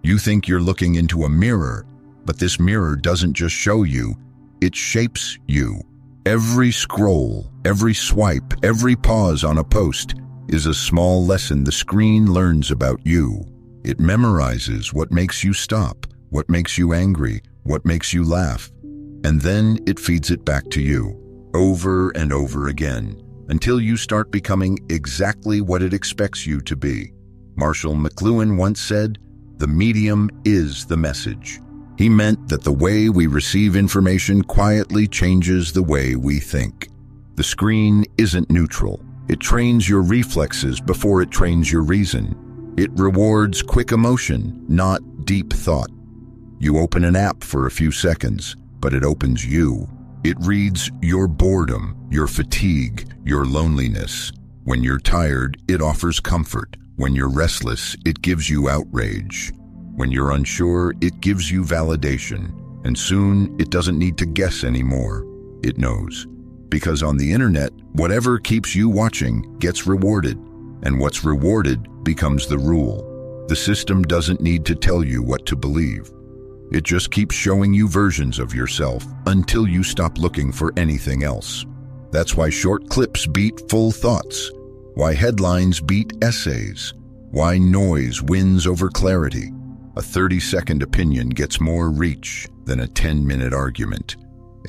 You think you're looking into a mirror, but this mirror doesn't just show you, it shapes you. Every scroll, every swipe, every pause on a post is a small lesson the screen learns about you. It memorizes what makes you stop, what makes you angry, what makes you laugh, and then it feeds it back to you, over and over again, until you start becoming exactly what it expects you to be. Mass McLuhan once said, "The medium is the message." He meant that the way we receive information quietly changes the way we think. The screen isn't neutral. It trains your reflexes before it trains your reason. It rewards quick emotion, not deep thought. You open an app for a few seconds, but it opens you. It reads your boredom, your fatigue, your loneliness. When you're tired, it offers comfort. When you're restless, it gives you outrage. When you're unsure, it gives you validation. And soon, it doesn't need to guess anymore. It knows. Because on the internet, whatever keeps you watching gets rewarded. And what's rewarded becomes the rule. The system doesn't need to tell you what to believe. It just keeps showing you versions of yourself until you stop looking for anything else. That's why short clips beat full thoughts. Why headlines beat essays. Why noise wins over clarity. A 30-second opinion gets more reach than a 10-minute argument.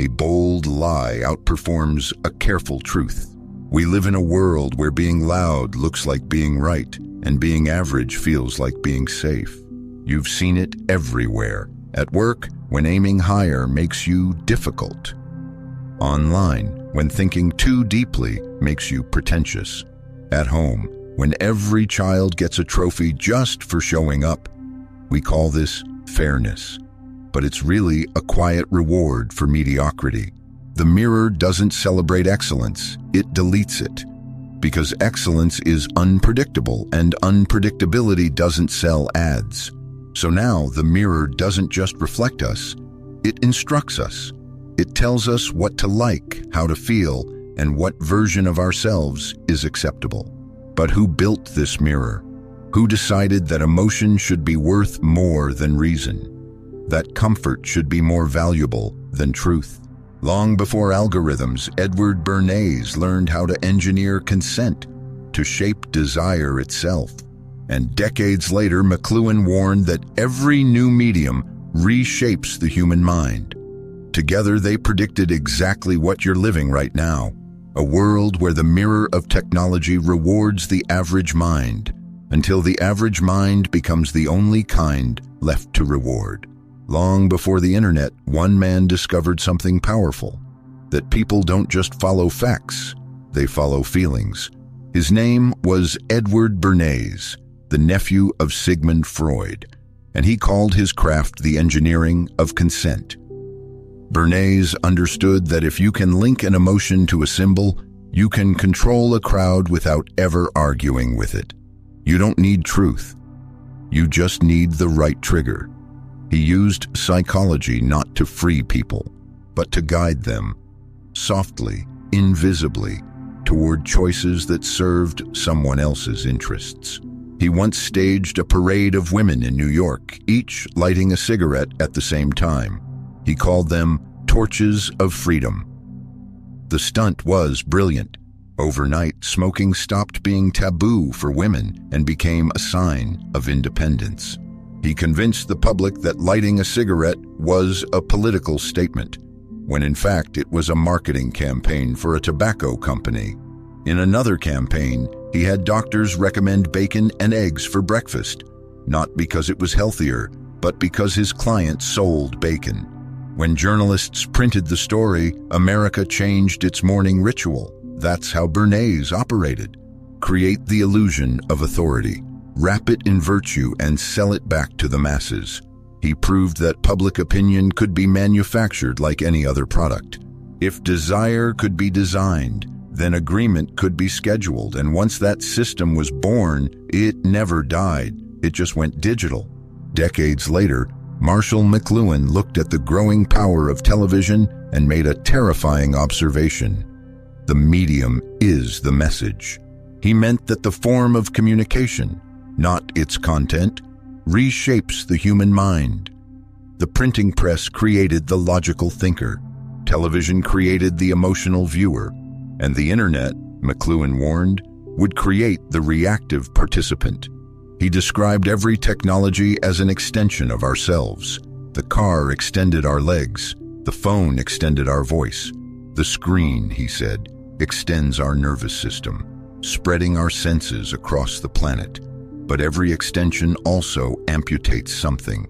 A bold lie outperforms a careful truth. We live in a world where being loud looks like being right, and being average feels like being safe. You've seen it everywhere. At work, when aiming higher makes you difficult. Online, when thinking too deeply makes you pretentious. At home, when every child gets a trophy just for showing up. We call this fairness, but it's really a quiet reward for mediocrity. The mirror doesn't celebrate excellence, it deletes it. Because excellence is unpredictable, and unpredictability doesn't sell ads. So now the mirror doesn't just reflect us, it instructs us. It tells us what to like, how to feel, and what version of ourselves is acceptable. But who built this mirror? Who decided that emotion should be worth more than reason? That comfort should be more valuable than truth? Long before algorithms, Edward Bernays learned how to engineer consent, to shape desire itself. And decades later, McLuhan warned that every new medium reshapes the human mind. Together, they predicted exactly what you're living right now, a world where the mirror of technology rewards the average mind, until the average mind becomes the only kind left to reward. Long before the internet, one man discovered something powerful, that people don't just follow facts, they follow feelings. His name was Edward Bernays, the nephew of Sigmund Freud, and he called his craft the engineering of consent. Bernays understood that if you can link an emotion to a symbol, you can control a crowd without ever arguing with it. You don't need truth. You just need the right trigger. He used psychology not to free people, but to guide them, softly, invisibly, toward choices that served someone else's interests. He once staged a parade of women in New York, each lighting a cigarette at the same time. He called them torches of freedom. The stunt was brilliant. Overnight, smoking stopped being taboo for women and became a sign of independence. He convinced the public that lighting a cigarette was a political statement, when in fact it was a marketing campaign for a tobacco company. In another campaign, he had doctors recommend bacon and eggs for breakfast, not because it was healthier, but because his client sold bacon. When journalists printed the story, America changed its morning ritual. That's how Bernays operated. Create the illusion of authority, wrap it in virtue, and sell it back to the masses. He proved that public opinion could be manufactured like any other product. If desire could be designed, then agreement could be scheduled, and once that system was born, it never died. It just went digital. Decades later, Mass McLuhan looked at the growing power of television and made a terrifying observation. The medium is the message. He meant that the form of communication, not its content, reshapes the human mind. The printing press created the logical thinker, television created the emotional viewer, and the internet, McLuhan warned, would create the reactive participant. He described every technology as an extension of ourselves. The car extended our legs, the phone extended our voice. The screen, he said, extends our nervous system, spreading our senses across the planet. But every extension also amputates something.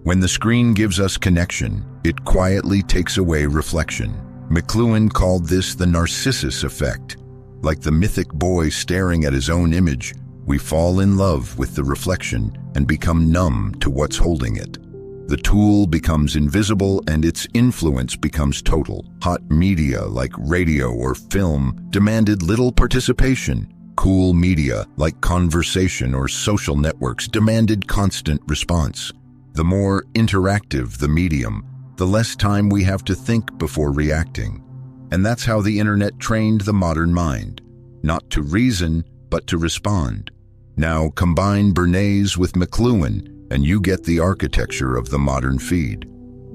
When the screen gives us connection, it quietly takes away reflection. McLuhan called this the Narcissus effect. Like the mythic boy staring at his own image, we fall in love with the reflection and become numb to what's holding it. The tool becomes invisible and its influence becomes total. Hot media like radio or film demanded little participation. Cool media like conversation or social networks demanded constant response. The more interactive the medium, the less time we have to think before reacting. And that's how the internet trained the modern mind, not to reason, but to respond. Now combine Bernays with McLuhan, and you get the architecture of the modern feed.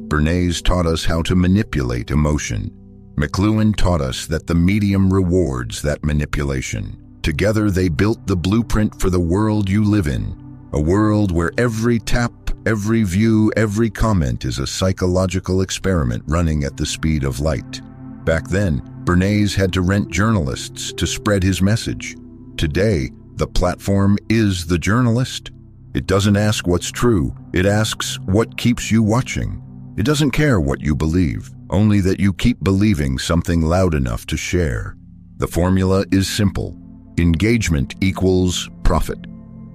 Bernays taught us how to manipulate emotion. McLuhan taught us that the medium rewards that manipulation. Together they built the blueprint for the world you live in, a world where every tap, every view, every comment is a psychological experiment running at the speed of light. Back then, Bernays had to rent journalists to spread his message. Today, the platform is the journalist. It doesn't ask what's true, it asks what keeps you watching. It doesn't care what you believe, only that you keep believing something loud enough to share. The formula is simple. Engagement equals profit.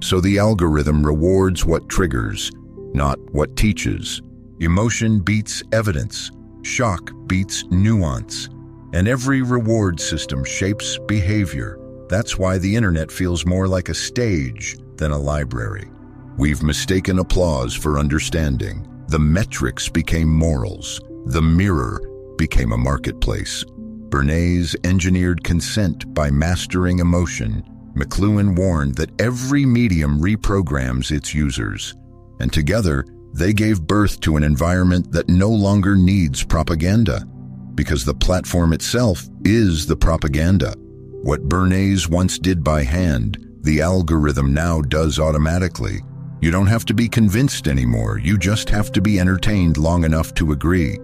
So the algorithm rewards what triggers, not what teaches. Emotion beats evidence. Shock beats nuance. And every reward system shapes behavior. That's why the internet feels more like a stage than a library. We've mistaken applause for understanding. The metrics became morals. The mirror became a marketplace. Bernays engineered consent by mastering emotion. McLuhan warned that every medium reprograms its users. And together, they gave birth to an environment that no longer needs propaganda, because the platform itself is the propaganda. What Bernays once did by hand, the algorithm now does automatically. You don't have to be convinced anymore, you just have to be entertained long enough to agree.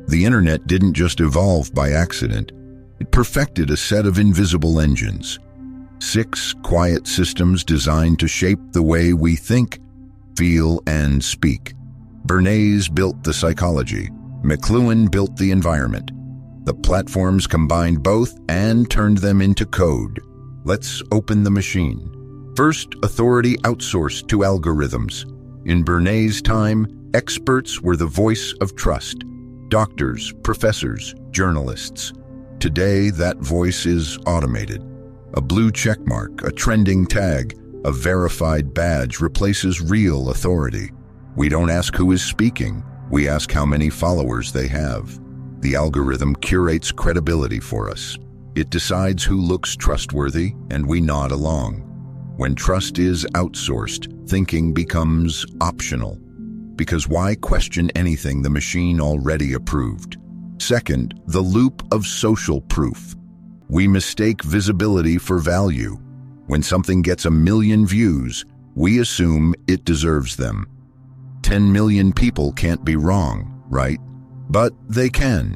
The internet didn't just evolve by accident. It perfected a set of invisible engines. 6 quiet systems designed to shape the way we think, feel, and speak. Bernays built the psychology. McLuhan built the environment. The platforms combined both and turned them into code. Let's open the machine. First, authority outsourced to algorithms. In Bernays' time, experts were the voice of trust. Doctors, professors, journalists. Today, that voice is automated. A blue checkmark, a trending tag, a verified badge replaces real authority. We don't ask who is speaking, we ask how many followers they have. The algorithm curates credibility for us. It decides who looks trustworthy, and we nod along. When trust is outsourced, thinking becomes optional. Because why question anything the machine already approved? Second, the loop of social proof. We mistake visibility for value. When something gets 1 million views, we assume it deserves them. 10 million people can't be wrong, right? But they can,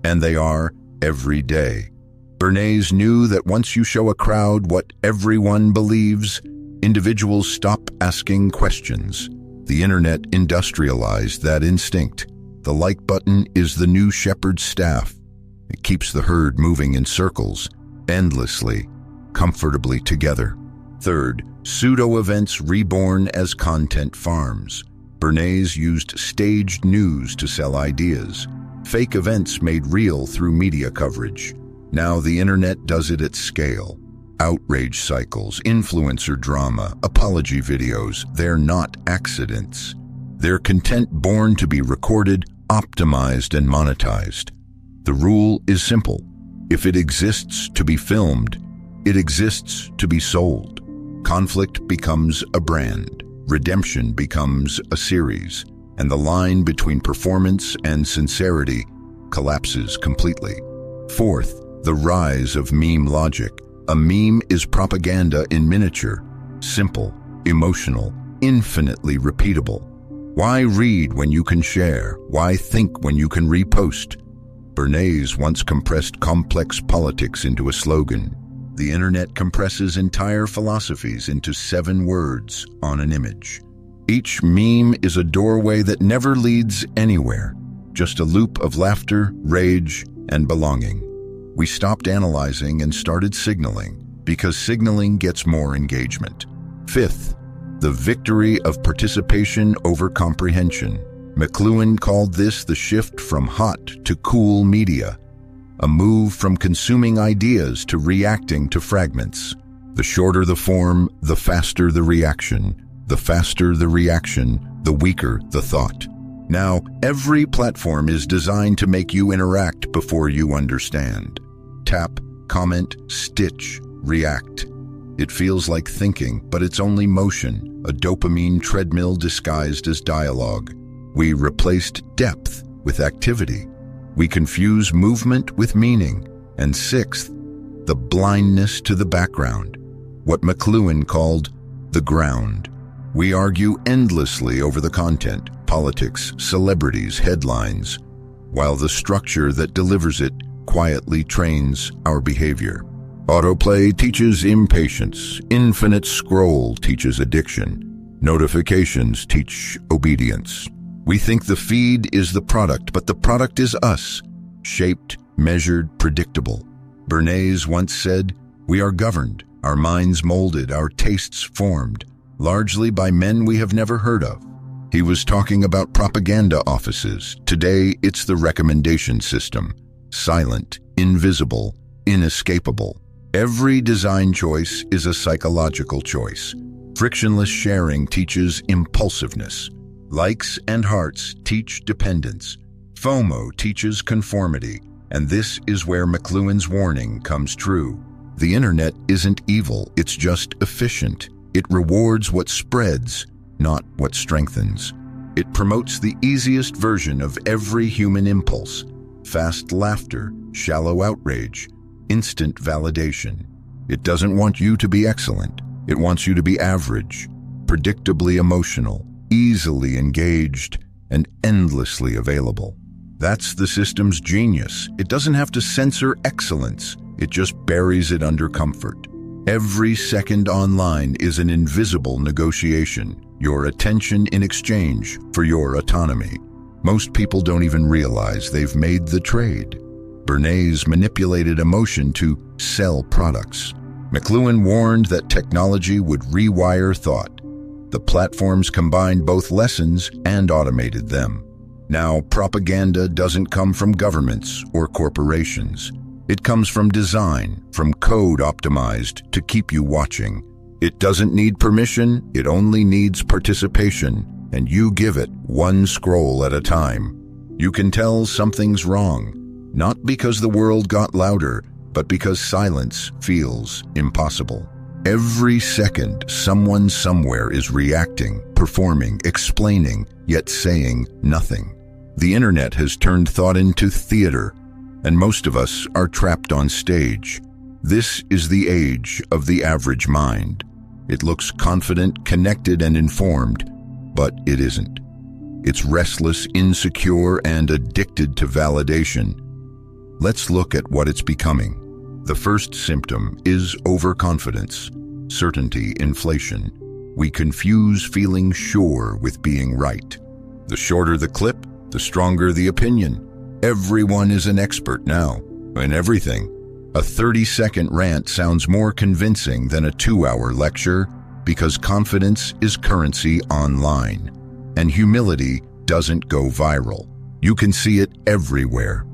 and they are every day. Bernays knew that once you show a crowd what everyone believes, individuals stop asking questions. The internet industrialized that instinct. The like button is the new shepherd's staff. It keeps the herd moving in circles, endlessly, comfortably together. Third, pseudo-events reborn as content farms. Bernays used staged news to sell ideas. Fake events made real through media coverage. Now the internet does it at scale. Outrage cycles, influencer drama, apology videos, they're not accidents. They're content born to be recorded, optimized, and monetized. The rule is simple. If it exists to be filmed, it exists to be sold. Conflict becomes a brand. redemption becomes a series, and the line between performance and sincerity collapses completely. Fourth, the rise of meme logic. A meme is propaganda in miniature, simple, emotional, infinitely repeatable. Why read when you can share? Why think when you can repost? Bernays once compressed complex politics into a slogan. The internet compresses entire philosophies into 7 words on an image. Each meme is a doorway that never leads anywhere, just a loop of laughter, rage, and belonging. We stopped analyzing and started signaling, because signaling gets more engagement. Fifth, the victory of participation over comprehension. McLuhan called this the shift from hot to cool media, a move from consuming ideas to reacting to fragments. The shorter the form, the faster the reaction. The faster the reaction, the weaker the thought. Now, every platform is designed to make you interact before you understand. Tap, comment, stitch, react. It feels like thinking, but it's only motion, a dopamine treadmill disguised as dialogue. We replaced depth with activity. We confuse movement with meaning. And sixth, the blindness to the background, what McLuhan called the ground. We argue endlessly over the content, politics, celebrities, headlines, while the structure that delivers it quietly trains our behavior. Autoplay teaches impatience. Infinite scroll teaches addiction. Notifications teach obedience. We think the feed is the product, but the product is us, shaped, measured, predictable. Bernays once said, "We are governed, our minds molded, our tastes formed, largely by men we have never heard of." He was talking about propaganda offices. Today, it's the recommendation system. Silent, invisible, inescapable. Every design choice is a psychological choice. Frictionless sharing teaches impulsiveness. Likes and hearts teach dependence. FOMO teaches conformity. And this is where McLuhan's warning comes true. The internet isn't evil, it's just efficient. It rewards what spreads, not what strengthens. It promotes the easiest version of every human impulse. Fast laughter, shallow outrage, instant validation. It doesn't want you to be excellent. It wants you to be average, predictably emotional, easily engaged, and endlessly available. That's the system's genius. It doesn't have to censor excellence. It just buries it under comfort. Every second online is an invisible negotiation, your attention in exchange for your autonomy. Most people don't even realize they've made the trade. Bernays manipulated emotion to sell products. McLuhan warned that technology would rewire thought. The platforms combined both lessons and automated them. Now, propaganda doesn't come from governments or corporations. It comes from design, from code optimized to keep you watching. It doesn't need permission, it only needs participation, and you give it one scroll at a time. You can tell something's wrong, not because the world got louder, but because silence feels impossible. Every second, someone somewhere is reacting, performing, explaining, yet saying nothing. The internet has turned thought into theater, and most of us are trapped on stage. This is the age of the average mind. It looks confident, connected, and informed, but it isn't. It's restless, insecure, and addicted to validation. Let's look at what it's becoming. The first symptom is overconfidence, certainty, inflation. We confuse feeling sure with being right. The shorter the clip, the stronger the opinion. Everyone is an expert now, in everything. A 30-second rant sounds more convincing than a 2-hour lecture because confidence is currency online. And humility doesn't go viral. You can see it everywhere.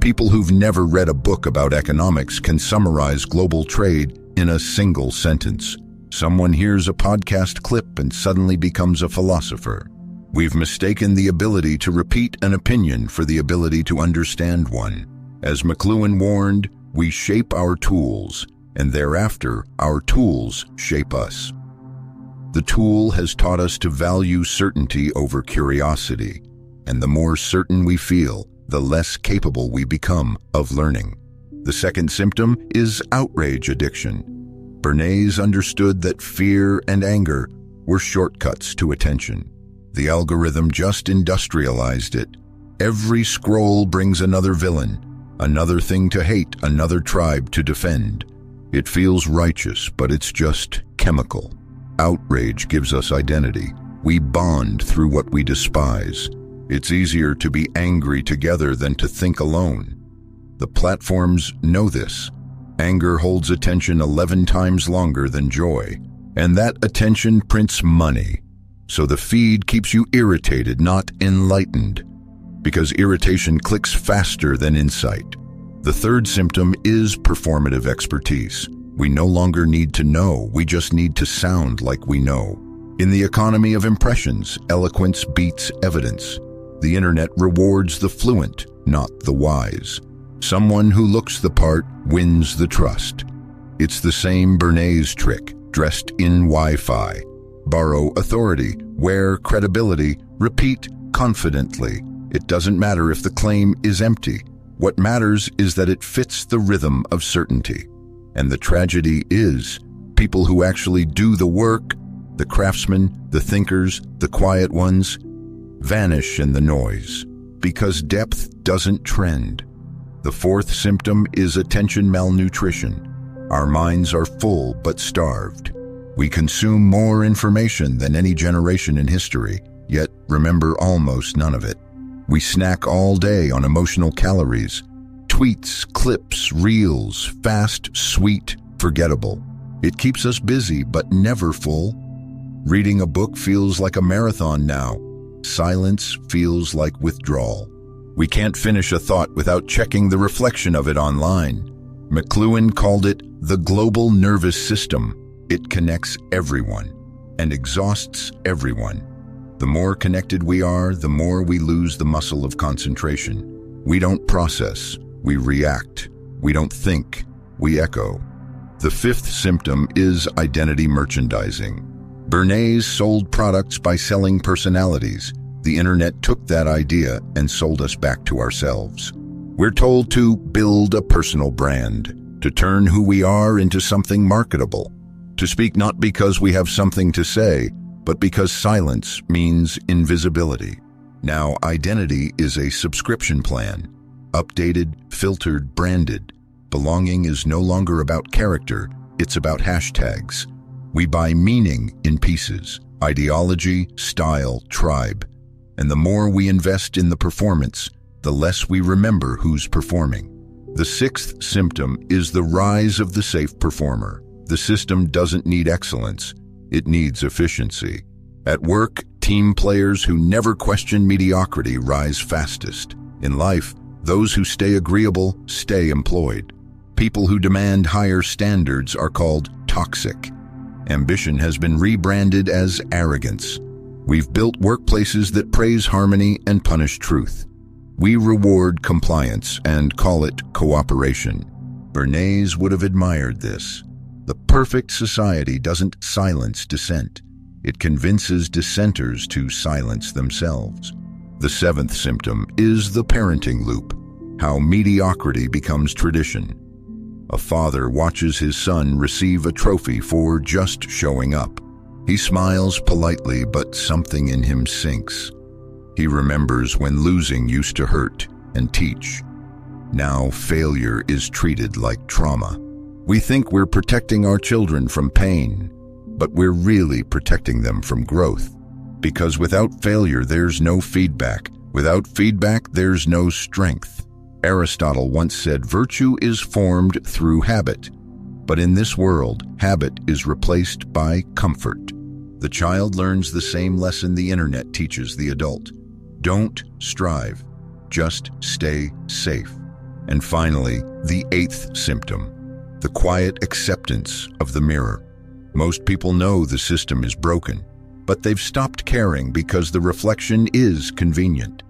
People who've never read a book about economics can summarize global trade in a single sentence. Someone hears a podcast clip and suddenly becomes a philosopher. We've mistaken the ability to repeat an opinion for the ability to understand one. As McLuhan warned, we shape our tools, and thereafter, our tools shape us. The tool has taught us to value certainty over curiosity, and the more certain we feel, the less capable we become of learning. The second symptom is outrage addiction. Bernays understood that fear and anger were shortcuts to attention. The algorithm just industrialized it. Every scroll brings another villain, another thing to hate, another tribe to defend. It feels righteous, but it's just chemical. Outrage gives us identity. We bond through what we despise. It's easier to be angry together than to think alone. The platforms know this. Anger holds attention 11 times longer than joy, and that attention prints money. So the feed keeps you irritated, not enlightened, because irritation clicks faster than insight. The third symptom is performative expertise. We no longer need to know, we just need to sound like we know. In the economy of impressions, eloquence beats evidence. The internet rewards the fluent, not the wise. Someone who looks the part wins the trust. It's the same Bernays trick, dressed in Wi-Fi. Borrow authority, wear credibility, repeat confidently. It doesn't matter if the claim is empty. What matters is that it fits the rhythm of certainty. And the tragedy is, people who actually do the work, the craftsmen, the thinkers, the quiet ones, vanish in the noise, because depth doesn't trend. The fourth symptom is attention malnutrition. Our minds are full but starved. We consume more information than any generation in history, yet remember almost none of it. We snack all day on emotional calories. Tweets, clips, reels, fast, sweet, forgettable. It keeps us busy but never full. Reading a book feels like a marathon now. Silence feels like withdrawal. We can't finish a thought without checking the reflection of it online. McLuhan called it the global nervous system. It connects everyone and exhausts everyone. The more connected we are, the more we lose the muscle of concentration. We don't process, we react. We don't think, we echo. The fifth symptom is identity merchandising. Bernays sold products by selling personalities. The internet took that idea and sold us back to ourselves. We're told to build a personal brand, to turn who we are into something marketable, to speak not because we have something to say, but because silence means invisibility. Now, identity is a subscription plan. Updated, filtered, branded. Belonging is no longer about character, it's about hashtags. We buy meaning in pieces, ideology, style, tribe. And the more we invest in the performance, the less we remember who's performing. The sixth symptom is the rise of the safe performer. The system doesn't need excellence, it needs efficiency. At work, team players who never question mediocrity rise fastest. In life, those who stay agreeable stay employed. People who demand higher standards are called toxic. Ambition has been rebranded as arrogance. We've built workplaces that praise harmony and punish truth. We reward compliance and call it cooperation. Bernays would have admired this. The perfect society doesn't silence dissent. It convinces dissenters to silence themselves. The seventh symptom is the parenting loop, how mediocrity becomes tradition. A father watches his son receive a trophy for just showing up. He smiles politely, but something in him sinks. He remembers when losing used to hurt and teach. Now failure is treated like trauma. We think we're protecting our children from pain, but we're really protecting them from growth. Because without failure, there's no feedback. Without feedback, there's no strength. Aristotle once said, virtue is formed through habit. But in this world, habit is replaced by comfort. The child learns the same lesson the internet teaches the adult. Don't strive, just stay safe. And finally, the eighth symptom, the quiet acceptance of the mirror. Most people know the system is broken, but they've stopped caring because the reflection is convenient.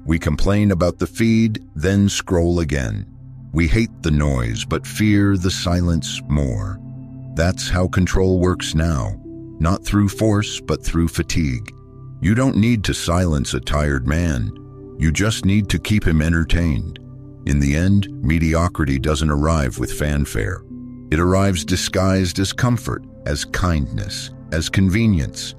We complain about the feed, then scroll again. We hate the noise, but fear the silence more. That's how control works now. not through force, but through fatigue. You don't need to silence a tired man. You just need to keep him entertained. In the end, mediocrity doesn't arrive with fanfare. It arrives disguised as comfort, as kindness, as convenience.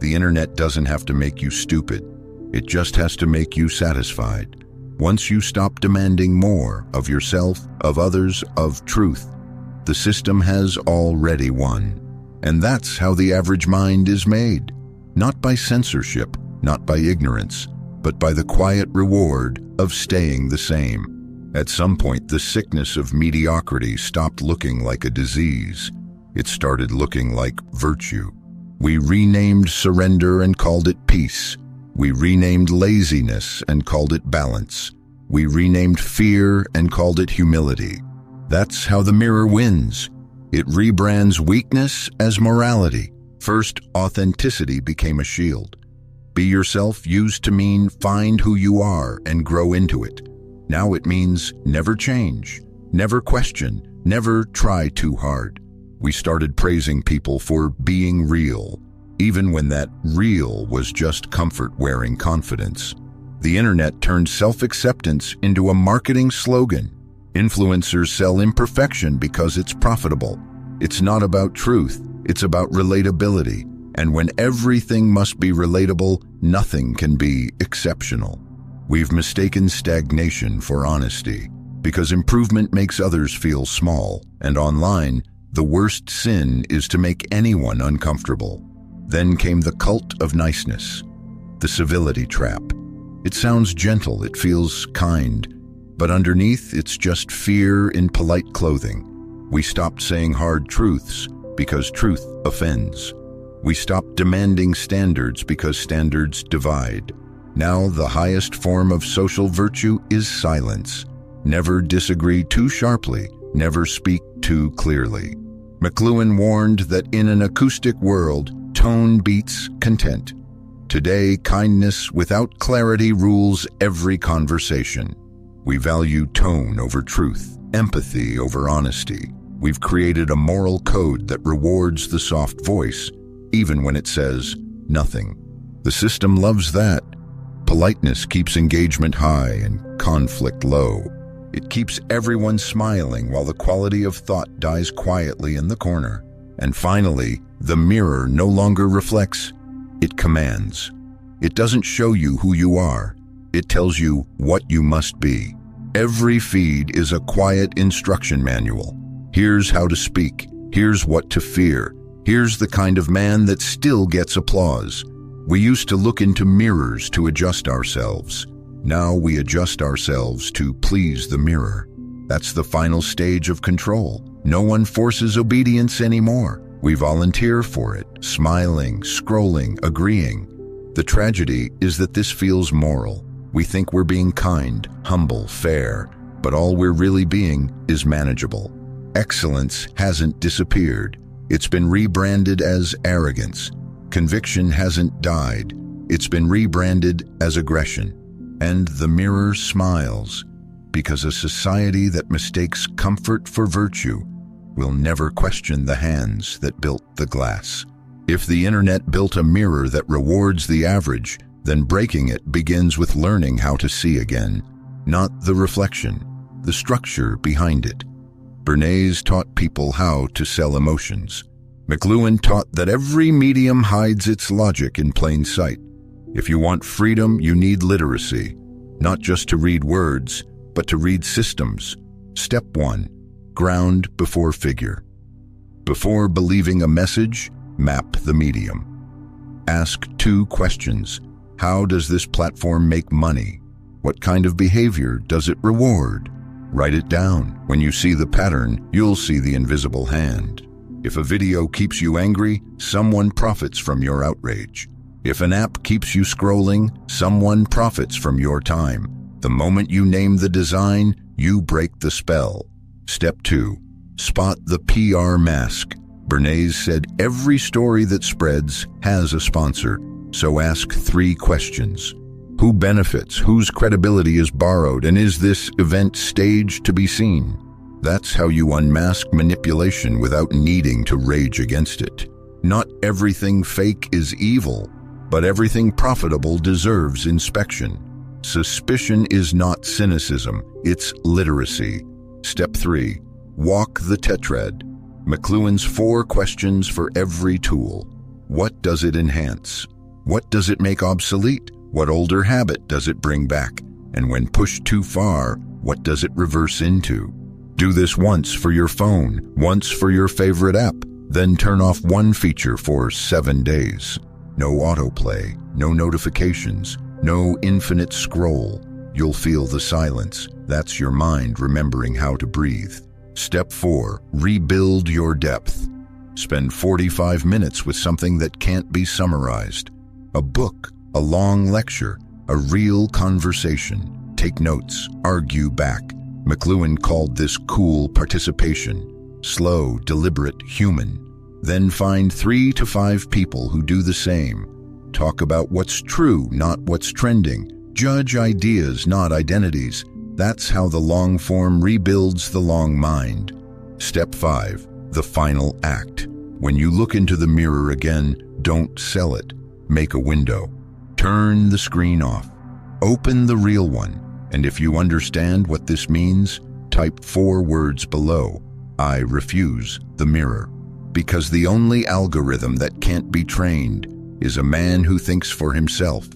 The internet doesn't have to make you stupid. It just has to make you satisfied. Once you stop demanding more of yourself, of others, of truth, the system has already won. And that's how the average mind is made. Not by censorship, not by ignorance, but by the quiet reward of staying the same. At some point, the sickness of mediocrity stopped looking like a disease. It started looking like virtue. We renamed surrender and called it peace. We renamed laziness and called it balance. We renamed fear and called it humility. That's how the mirror wins. It rebrands weakness as morality. First, authenticity became a shield. Be yourself used to mean find who you are and grow into it. Now it means never change, never question, never try too hard. We started praising people for being real, even when that real was just comfort wearing confidence. The internet turned self-acceptance into a marketing slogan. Influencers sell imperfection because it's profitable. It's not about truth, it's about relatability. And when everything must be relatable, nothing can be exceptional. We've mistaken stagnation for honesty, because improvement makes others feel small, and online, the worst sin is to make anyone uncomfortable. Then came the cult of niceness, the civility trap. It sounds gentle, it feels kind, but underneath it's just fear in polite clothing. We stopped saying hard truths because truth offends. We stopped demanding standards because standards divide. Now the highest form of social virtue is silence. Never disagree too sharply, never speak too clearly. McLuhan warned that in an acoustic world, tone beats content. Today, kindness without clarity rules every conversation. We value tone over truth, empathy over honesty. We've created a moral code that rewards the soft voice, even when it says nothing. The system loves that. Politeness keeps engagement high and conflict low. It keeps everyone smiling while the quality of thought dies quietly in the corner. And finally, the mirror no longer reflects, it commands. It doesn't show you who you are. It tells you what you must be. Every feed is a quiet instruction manual. Here's how to speak. Here's what to fear. Here's the kind of man that still gets applause. We used to look into mirrors to adjust ourselves. Now we adjust ourselves to please the mirror. That's the final stage of control. No one forces obedience anymore. We volunteer for it, smiling, scrolling, agreeing. The tragedy is that this feels moral. We think we're being kind, humble, fair, but all we're really being is manageable. Excellence hasn't disappeared. It's been rebranded as arrogance. Conviction hasn't died. It's been rebranded as aggression. And the mirror smiles, because a society that mistakes comfort for virtue will never question the hands that built the glass. If the internet built a mirror that rewards the average, then breaking it begins with learning how to see again, not the reflection, the structure behind it. Bernays taught people how to sell emotions. McLuhan taught that every medium hides its logic in plain sight. If you want freedom, you need literacy, not just to read words, but to read systems. Step 1. Ground before figure. Before believing a message, map the medium. Ask 2 questions. How does this platform make money? What kind of behavior does it reward? Write it down. When you see the pattern, you'll see the invisible hand. If a video keeps you angry, someone profits from your outrage. If an app keeps you scrolling, someone profits from your time. The moment you name the design, you break the spell. Step 2. Spot the PR mask. Bernays said every story that spreads has a sponsor, so ask 3 questions. Who benefits? Whose credibility is borrowed? And is this event staged to be seen? That's how you unmask manipulation without needing to rage against it. Not everything fake is evil, but everything profitable deserves inspection. Suspicion is not cynicism, it's literacy. Step 3. Walk the tetrad. McLuhan's 4 questions for every tool. What does it enhance? What does it make obsolete? What older habit does it bring back? And when pushed too far, what does it reverse into? Do this once for your phone, once for your favorite app, then turn off one feature for 7 days. No autoplay, no notifications, no infinite scroll. You'll feel the silence. That's your mind remembering how to breathe. Step 4. Rebuild your depth. Spend 45 minutes with something that can't be summarized. A book, a long lecture, a real conversation. Take notes, argue back. McLuhan called this cool participation. Slow, deliberate, human. Then find 3 to 5 people who do the same. Talk about what's true, not what's trending. Judge ideas, not identities. That's how the long form rebuilds the long mind. Step 5. The final act. When you look into the mirror again, don't sell it. Make a window. Turn the screen off. Open the real one. And if you understand what this means, type 4 words below. I refuse the mirror. Because the only algorithm that can't be trained is a man who thinks for himself.